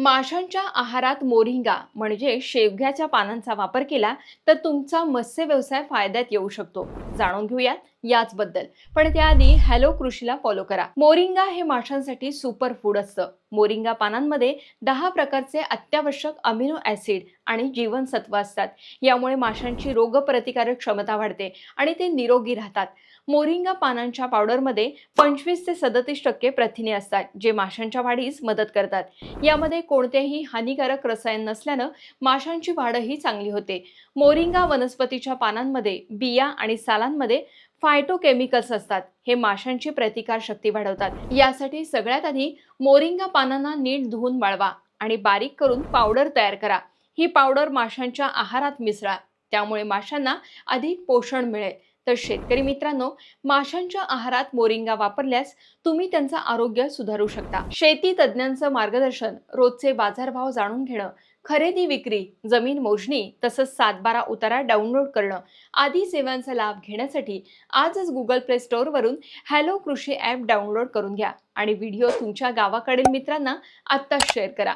माशांच्या आहारात मोरिंगा म्हणजे शेवग्याच्या पानांचा वापर केला तर तुमचा मत्स्य व्यवसाय फायद्यात येऊ शकतो. जाणून घेऊयात याचबद्दल. पण त्याआधी हॅलो कृषीला फॉलो करा. मोरिंगा हे माशांसाठी सुपर फूड असतं. मोरिंगा पानांमध्ये 10 प्रकारचे अत्यावश्यक अमिनो ऍसिड आणि जीवनसत्व असतात. यामुळे माशांची रोगप्रतिकारक क्षमता वाढते आणि ते निरोगी राहतात. मोरिंगा पानांच्या पावडरमध्ये 25 ते 37% प्रथिने असतात, जे माशांच्या वाढीस मदत करतात. यामध्ये कोणतेही हानिकारक रसायन नसल्यानं माशांची वाढही चांगली होते. मोरिंगा वनस्पतीच्या पानांमध्ये, बिया आणि सालांमध्ये फायटोकेमिकल्स असतात. हे माशांची प्रतिकार शक्ती वाढवतात. यासाठी सगळ्यात आधी मोरिंगा पानांना नीट धुवून वाळवा आणि बारीक करून पावडर तयार करा. ही पावडर माशांच्या आहारात मिसळा. त्यामुळे माशांना अधिक पोषण मिळेल. तर शेतकरी मित्रांनो, माशांच्या आहारात मोरिंगा वापरल्यास तुम्ही त्यांचं आरोग्य सुधारू शकता. शेती तज्ज्ञांचं मार्गदर्शन, रोजचे बाजारभाव जाणून घेणं, खरेदी विक्री, जमीन मोजणी तसंच 7/12 उतारा डाउनलोड करणं आदी सेवांचा लाभ घेण्यासाठी आजच गुगल प्ले स्टोअरवरून हॅलो कृषी ॲप डाउनलोड करून घ्या आणि व्हिडिओ तुमच्या गावाकडील मित्रांना आत्ताच शेअर करा.